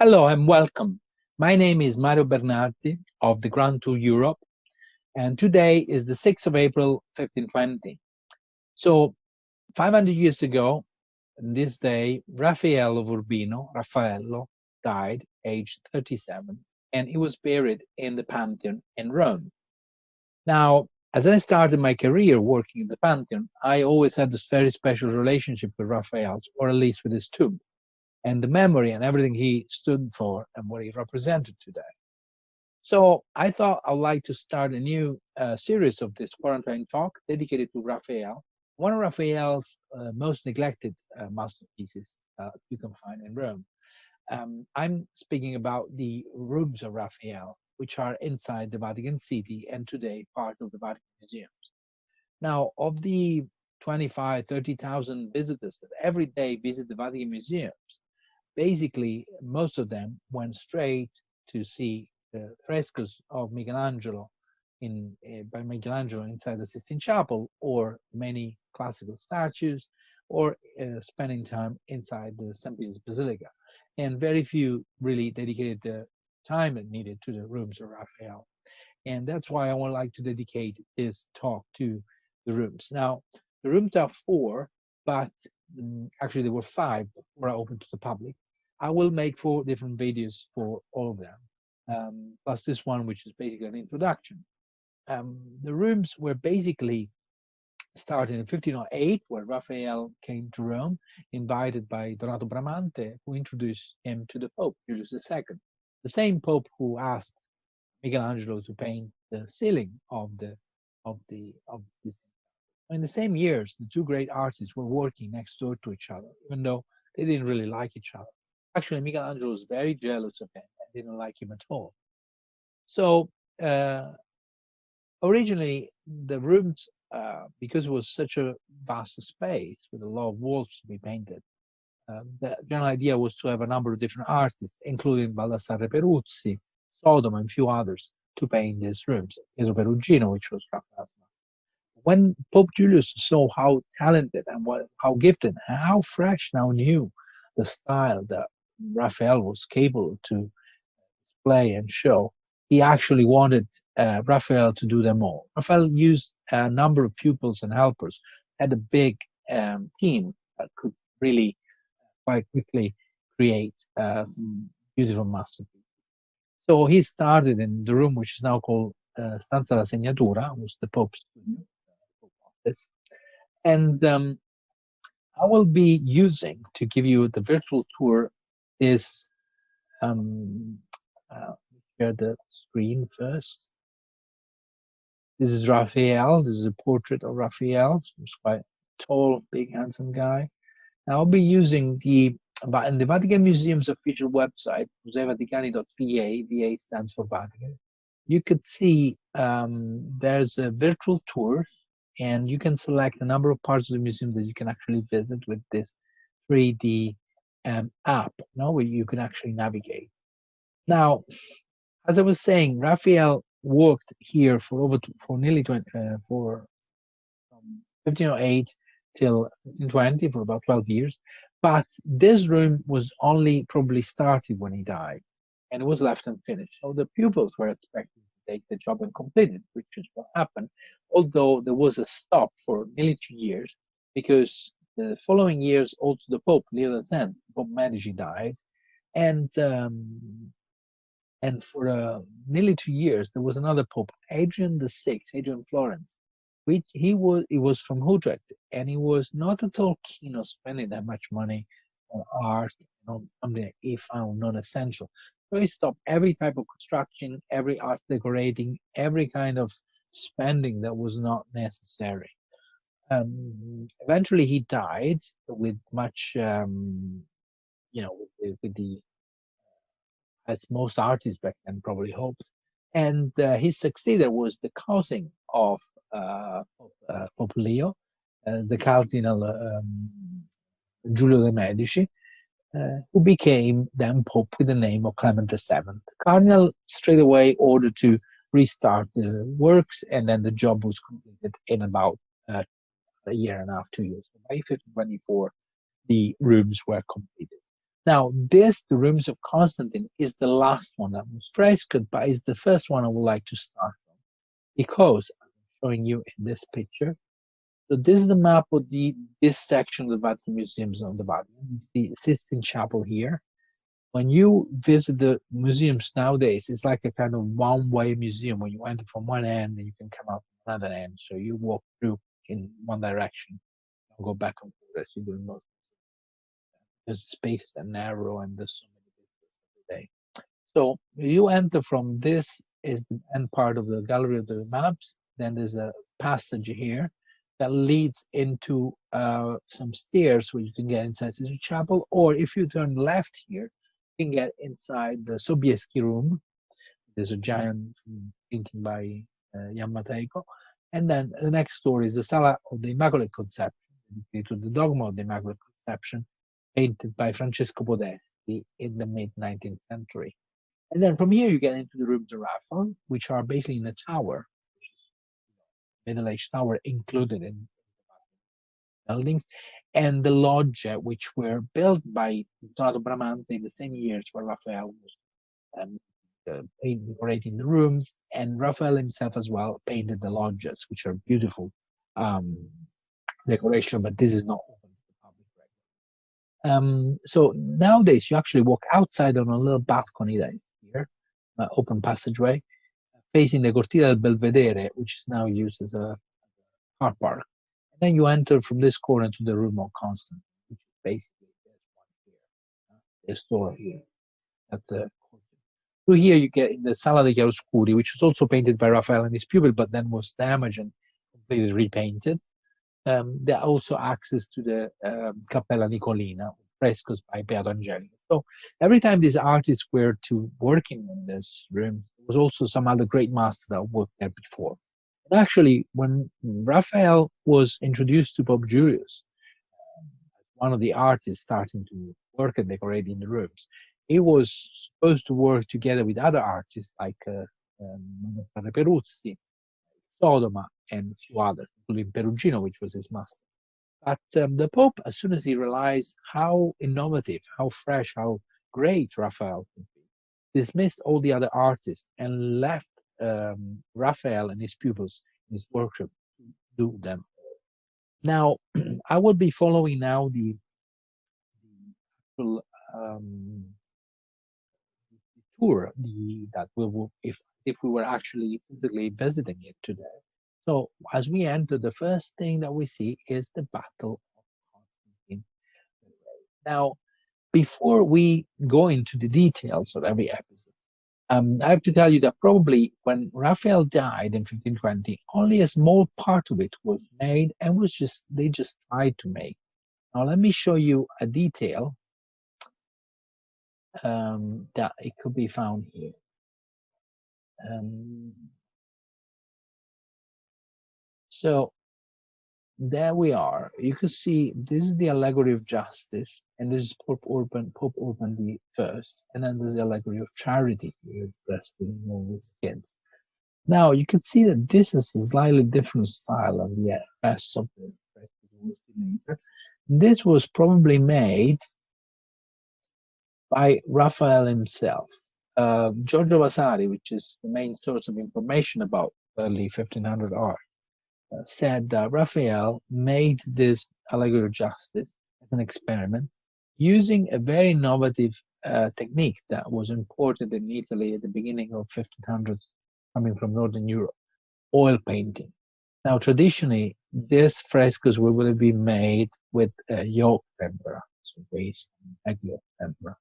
Hello and welcome. My name is Mario Bernardi of the Grand Tour Europe, and today is the 6th of April, 1520. So, 500 years ago, on this day, Raphael of Urbino, Raffaello, died aged 37, and he was buried in the Pantheon in Rome. Now, as I started my career working in the Pantheon, I always had this very special relationship with Raphael, or at least with his tomb, and the memory and everything he stood for and what he represented today. So I thought I'd like to start a new series of this quarantine talk dedicated to Raphael, one of Raphael's most neglected masterpieces you can find in Rome. I'm speaking about the Rooms of Raphael, which are inside the Vatican City and today part of the Vatican Museums. Now, of the 25, 30,000 visitors that every day visit the Vatican Museums, basically most of them went straight to see the frescoes of Michelangelo by Michelangelo inside the Sistine Chapel, or many classical statues, or spending time inside the St. Peter's Basilica. And very few really dedicated the time it needed to the Rooms of Raphael. And that's why I would like to dedicate this talk to the rooms. Now, the rooms are 4, but actually there were 5 that were open to the public. I will make 4 different videos for all of them, plus this one, which is basically an introduction. The rooms were basically started in 1508, where Raphael came to Rome, invited by Donato Bramante, who introduced him to the Pope, Julius II, the same Pope who asked Michelangelo to paint the ceiling of this. In the same years, the 2 great artists were working next door to each other, even though they didn't really like each other. Actually, Michelangelo was very jealous of him and didn't like him at all. So originally, the rooms, because it was such a vast space with a lot of walls to be painted, the general idea was to have a number of different artists, including Baldassare Peruzzi, Sodoma, and a few others, to paint these rooms. Pietro Perugino, which was Raphael's master. When Pope Julius saw how talented and how gifted and how fresh, now new the style that Raphael was capable to display and show, he actually wanted Raphael to do them all. Raphael used a number of pupils and helpers, had a big team that could really quite quickly create beautiful masterpieces. So he started in the room which is now called Stanza la Segnatura, which is the Pope's studio, office. And I will be using, to give you the virtual tour, is share the screen first. This is Raphael. This is a portrait of Raphael. He's quite tall, big, handsome guy. And I'll be using in the Vatican Museum's official website, museovaticani.va. VA stands for Vatican. You could see there's a virtual tour, and you can select a number of parts of the museum that you can actually visit with this 3D app, where you can actually navigate. Now, as I was saying, Raphael worked here for nearly 20, from 1508 till 1520, for about 12 years. But this room was only probably started when he died, and it was left unfinished. So the pupils were expected to take the job and complete it, which is what happened. Although there was a stop for nearly 2 years, because the following years, also the Pope, Leo X, Pope Medici, died, and for nearly 2 years, there was another Pope, Adrian VI, Adrian Florence, which he was from Utrecht, and he was not at all keen on spending that much money on art, on something that he found non-essential. So he stopped every type of construction, every art decorating, every kind of spending that was not necessary. Eventually, he died with much, with the, as most artists back then probably hoped. And his successor was the cousin of Pope Leo, the Cardinal Giulio de' Medici, who became then Pope with the name of Clement VII. The Cardinal straight away ordered to restart the works, and then the job was completed in about a year and a half, 2 years. By 1524, the rooms were completed. Now, this, the Rooms of Constantine, is the last one that was frescoed, but is the first one I would like to start from, because I'm showing you in this picture. So this is the map of this section of the Vatican Museums of the Vatican, the Sistine Chapel here. When you visit the museums nowadays, it's like a kind of one-way museum where you enter from one end and you can come out from another end. So you walk through in one direction and go back and forth as you do in most. Because the spaces are narrow and there's so many visitors every day. So you enter from this is the end part of the gallery of the maps. Then there's a passage here that leads into some stairs where you can get inside the chapel, or if you turn left here, you can get inside the Sobieski room. There's a giant painting by Jan Matejko. And then the next story is the Cellar of the Immaculate Conception, dedicated to the dogma of the Immaculate Conception, painted by Francesco Podesti in the mid-19th century. And then from here you get into the Rooms of Raphael, which are basically in a tower, which is middle-aged tower included in buildings, and the loggia, which were built by Donato Bramante in the same years where Raphael was decorating the rooms, and Raphael himself as well painted the loggias, which are beautiful decoration, but this is not open to the public. So nowadays you actually walk outside on a little balcony that is here, open passageway, facing the Cortile del Belvedere, which is now used as a car park. And then you enter from this corner to the Room of Constantine, which is basically this one here, the store here. That's a through here you get in the Sala dei Chiaroscuri, which was also painted by Raphael and his pupil, but then was damaged and completely repainted. There are also access to the Cappella Nicolina, frescoes by Beato Angelico. So every time these artists were to working in this room, there was also some other great master that worked there before. And actually, when Raphael was introduced to Pope Julius, one of the artists starting to work and decorating the rooms, he was supposed to work together with other artists like Peruzzi, Sodoma, and a few others, including Perugino, which was his master. But the Pope, as soon as he realized how innovative, how fresh, how great Raphael could be, dismissed all the other artists and left Raphael and his pupils in his workshop to do them. Now, I will be following now the actual tour that we will, if we were actually physically visiting it today. So as we enter, the first thing that we see is the Battle of Constantine. Now, before we go into the details of every episode, I have to tell you that probably when Raphael died in 1520, only a small part of it was made and they just tried to make. Now let me show you a detail that it could be found here. So there we are. You can see this is the Allegory of Justice, and this is Pope Urban I, and then there's the Allegory of Charity here, breastfeeding all these kids. Now you can see that this is a slightly different style than the rest of the later. This was probably made by Raphael himself. Giorgio Vasari, which is the main source of information about early 1500 art, said that Raphael made this Allegory of Justice as an experiment using a very innovative technique that was imported in Italy at the beginning of 1500s, coming from Northern Europe, oil painting. Now, traditionally, these frescoes would have been made with yolk tempera, so base egg yolk tempera.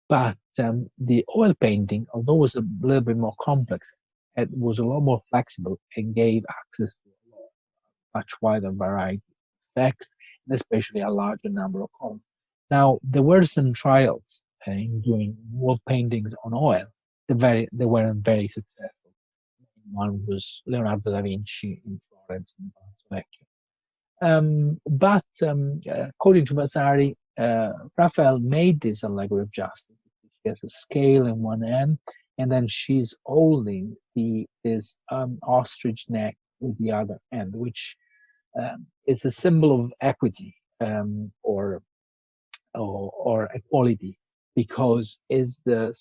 But the oil painting, although it was a little bit more complex, it was a lot more flexible and gave access to a much wider variety of effects, and especially a larger number of colors. Now, there were some trials in doing wall paintings on oil. They weren't very successful. One was Leonardo da Vinci in Florence and Palazzo Vecchio. But according to Vasari, Raphael made this Allegory of Justice. She has a scale in one end, and then she's holding this ostrich neck with the other end, which is a symbol of equity or or equality, because is the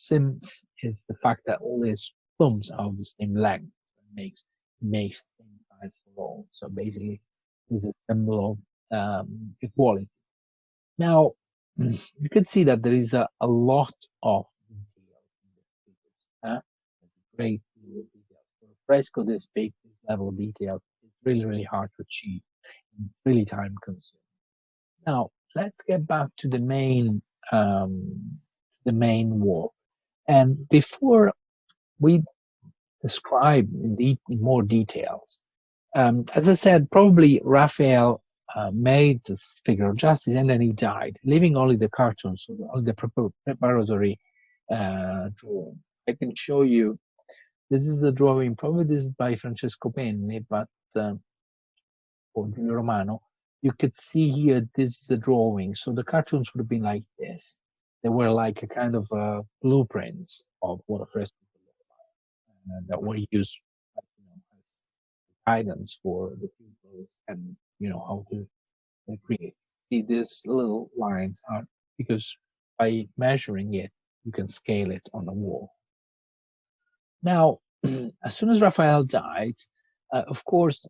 fact that all these thumbs are of the same length. It makes the same size for all. So basically, is a symbol of equality. Now, you can see that there is a lot of details in this figures. There's a great deal of details. For a fresco this big, this level of detail, it's really, really hard to achieve. It's really time consuming. Now, let's get back to the main wall. And before we describe in more details, as I said, probably Raphael made this figure of justice, and then he died, leaving only the cartoons, only the preparatory drawing. I can show you. This is the drawing. Probably this is by Francesco Penni, but or Giulio Romano. You could see here. This is the drawing. So the cartoons would have been like this. They were like a kind of blueprints of what a fresco looked like, that were used, as guidance for the pupils, and how to create. See, these little lines are because by measuring it, you can scale it on the wall. Now, as soon as Raphael died, of course,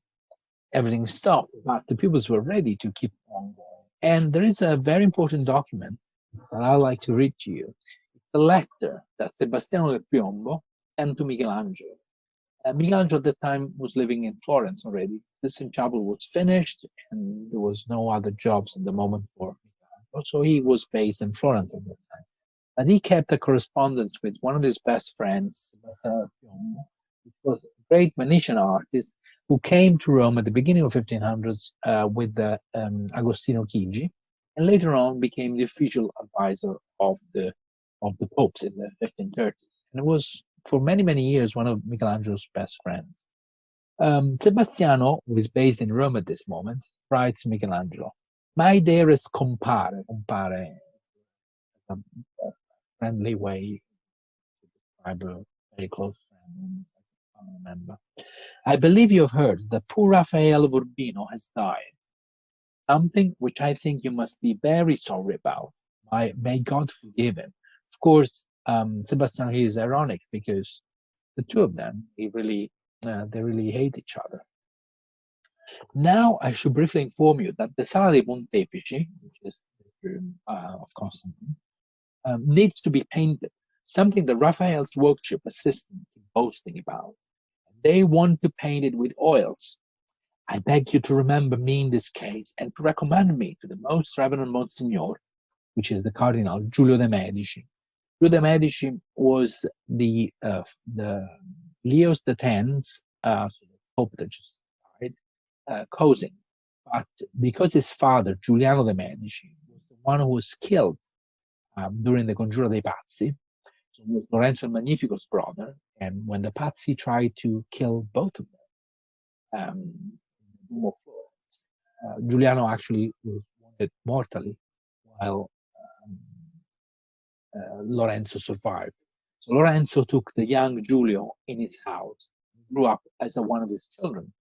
everything stopped, but the pupils were ready to keep on going. And there is a very important document that I'd like to read to you. It's a letter that Sebastiano del Piombo sent to Michelangelo. Michelangelo at the time was living in Florence already. The Sistine Chapel was finished, and there was no other jobs at the moment for Michelangelo. So he was based in Florence at the time. But he kept a correspondence with one of his best friends, Sebastiano del Piombo, which was a great Venetian artist who came to Rome at the beginning of 1500s with Agostino Chigi, and later on became the official advisor of the popes in the 1530s. And it was for many, many years one of Michelangelo's best friends. Sebastiano, who is based in Rome at this moment, writes to Michelangelo, "My dearest compare is a friendly way to describe a very close friend, I can't remember. I believe you have heard that poor Raphael of Urbino has died, something which I think you must be very sorry about. May God forgive him." Of course, Sebastian here is ironic because the two of them, they really hate each other. Now, I should briefly inform you that the Sala dei Pontefici, which is the room of Constantine, needs to be painted, something that Raphael's workshop assistants keep boasting about. They want to paint it with oils. I beg you to remember me in this case and to recommend me to the most reverend Monsignor, which is the Cardinal Giulio de' Medici. Giulio de' Medici was the Leo's X, so the Pope that just died, cousin. But because his father, Giuliano de' Medici, was the one who was killed during the Congiura dei Pazzi, so was Lorenzo il Magnifico's brother, and when the Pazzi tried to kill both of them, Giuliano actually was wounded mortally, while Lorenzo survived. So Lorenzo took the young Giulio in his house, grew up as one of his children.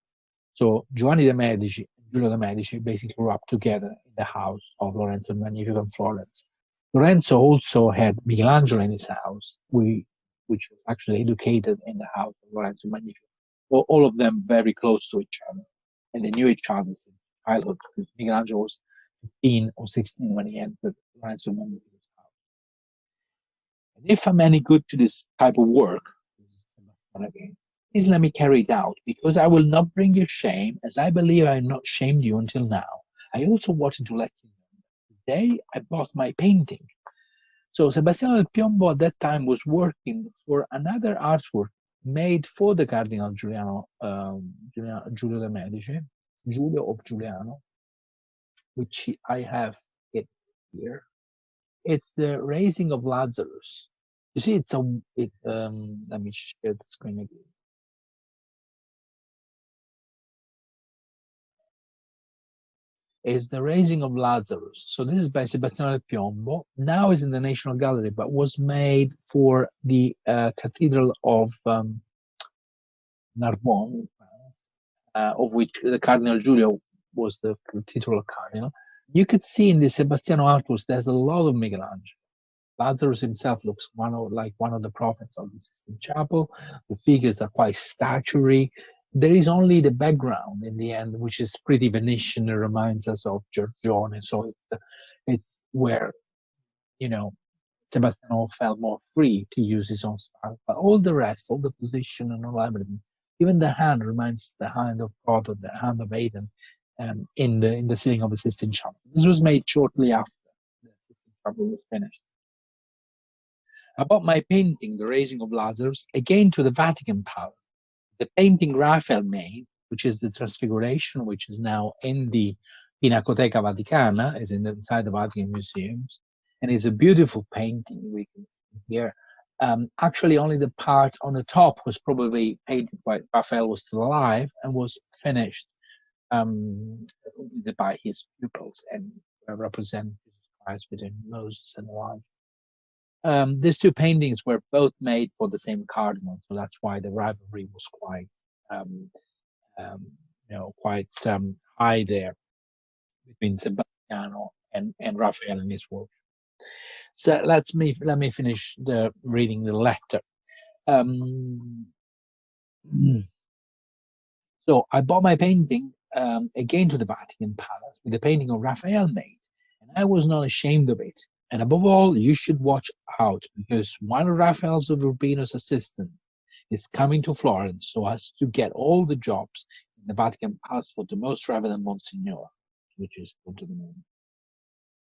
So Giovanni de' Medici and Giulio de' Medici basically grew up together in the house of Lorenzo il Magnifico in Florence. Lorenzo also had Michelangelo in his house, which was actually educated in the house of Lorenzo il Magnifico. Well, all of them very close to each other, and they knew each other since childhood because Michelangelo was 15 or 16 when he entered Lorenzo il Magnifico's house. And if I'm any good to this type of work, please let me carry it out, because I will not bring you shame, as I believe I have not shamed you until now. I also wanted to let you know that today I bought my painting. So Sebastiano del Piombo at that time was working for another artwork made for the Cardinal Giulio de' Medici, Giulio of Giuliano, which I have it here. It's the raising of Lazarus. You see, let me share the screen again. Is the raising of Lazarus. So this is by Sebastiano del Piombo. Now is in the National Gallery, but was made for the Cathedral of Narbonne, of which the Cardinal Giulio was the titular cardinal. You could see in the Sebastiano artworks there's a lot of Michelangelo. Lazarus himself looks like one of the prophets of the Sistine Chapel. The figures are quite statuary. There is only the background in the end, which is pretty Venetian. It reminds us of Giorgione. So it's where, you know, Sebastiano felt more free to use his own style. But all the rest, all the position and all everything, even the hand reminds us the hand of God or the hand of Adam in the ceiling of the Sistine Chapel. This was made shortly after the Sistine Chapel was finished. About my painting, The Raising of Lazarus, again to the Vatican Palace. The painting Raphel made, which is the Transfiguration, which is now in the Pinacoteca Vaticana, is inside the Vatican museums, and it's a beautiful painting we can see here. Actually, only the part on the top was probably painted while Raphael was still alive and was finished by his pupils and represent Jesus Christ between Moses and Elijah. These two paintings were both made for the same cardinal, so that's why the rivalry was quite, quite high there between Sebastiano and Raphael and his work. So let me finish reading the letter. So I bought my painting again to the Vatican Palace with the painting of Raphael made, and I was not ashamed of it. And above all, you should watch out, because one of Raphael's of Rubino's assistants is coming to Florence so as to get all the jobs in the Vatican Palace for the Most Reverend Monsignor, which is to the name.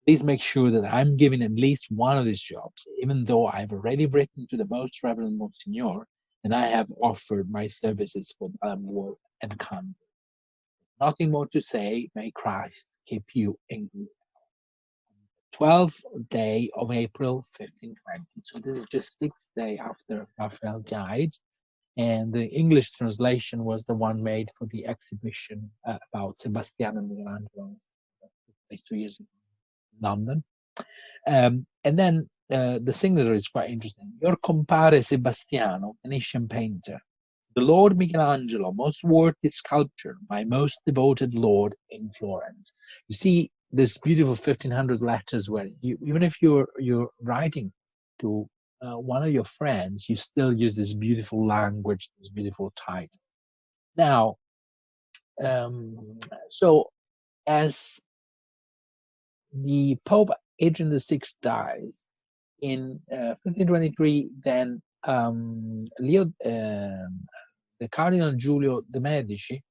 Please make sure that I'm giving at least one of these jobs, even though I've already written to the Most Reverend Monsignor and I have offered my services for work and conduct. Nothing more to say. May Christ keep you in good health. 12th day of April, 1520. So this is just 6 days after Raphael died. And the English translation was the one made for the exhibition about Sebastiano and Michelangelo, that took place 2 years ago in London. And then the signature is quite interesting. Your compare Sebastiano, Venetian painter. The Lord Michelangelo, most worthy sculptor, my most devoted lord in Florence. You see this beautiful 1500 letters where even if you're writing to one of your friends, you still use this beautiful language, this beautiful title. Now, so as the Pope Adrian VI dies in 1523, then Leo, the Cardinal Giulio de' Medici,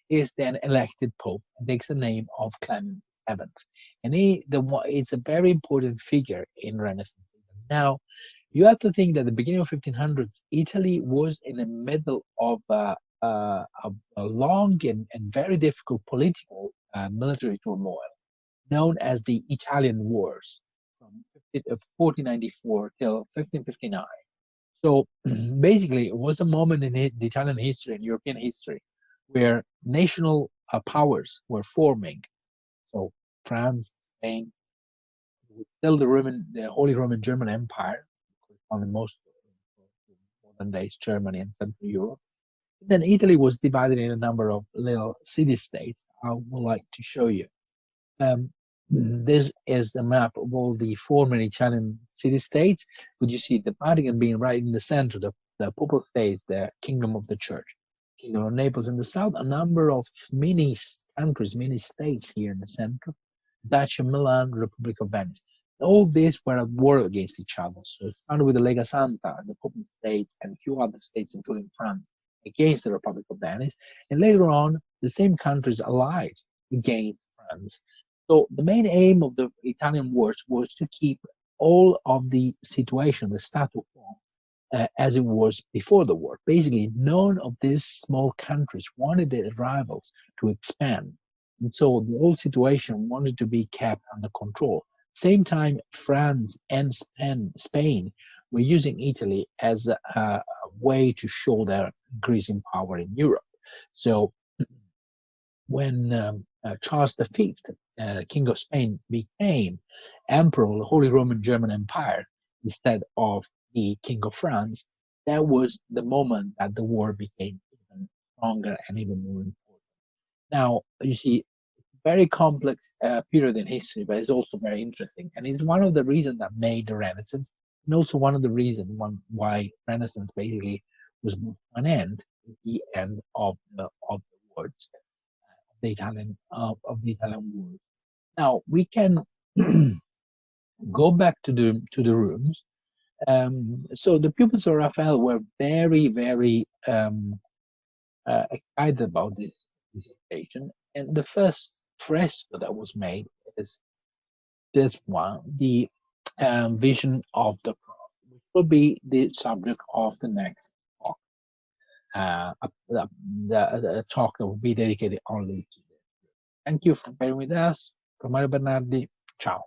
is then elected Pope and takes the name of Clement VII. And it's a very important figure in Renaissance. Now, you have to think that at the beginning of 1500s, Italy was in the middle of a long and very difficult political military turmoil, known as the Italian Wars, from 1494 till 1559. So basically, it was a moment in the Italian history and European history where national powers were forming. So France, Spain, still the Holy Roman German Empire, on most modern days Germany and Central Europe. And then Italy was divided in a number of little city-states. I would like to show you. This is the map of all the former Italian city-states. Would you see the Vatican being right in the center, the Papal States, the Kingdom of the Church, Kingdom of Naples in the south, a number of mini countries, mini states here in the center, Duchy of Milan, Republic of Venice. All these were at war against each other. So it started with the Lega Santa, the Papal States, and a few other states, including France, against the Republic of Venice. And later on, the same countries allied against France. So the main aim of the Italian wars was to keep all of the situation, the status quo, as it was before the war. Basically, none of these small countries wanted their rivals to expand. And so the whole situation wanted to be kept under control. Same time, France and Spain were using Italy as a way to show their increasing power in Europe. So when Charles V, King of Spain, became Emperor of the Holy Roman German Empire instead of the King of France, that was the moment that the war became even stronger and even more important. Now, you see, very complex period in history, but it's also very interesting, and it's one of the reasons that made the Renaissance, and also one of the reasons why Renaissance basically was brought to an end at the end of the words, the Italian of the Italian wars. Now we can go back to the rooms. So the pupils of Raphael were very, very excited about this occasion, and the first fresco that was made is this one, the Vision of the Cross, which will be the subject of the next talk. The talk that will be dedicated only to this. Thank you for bearing with us. From Mario Bernardi, ciao.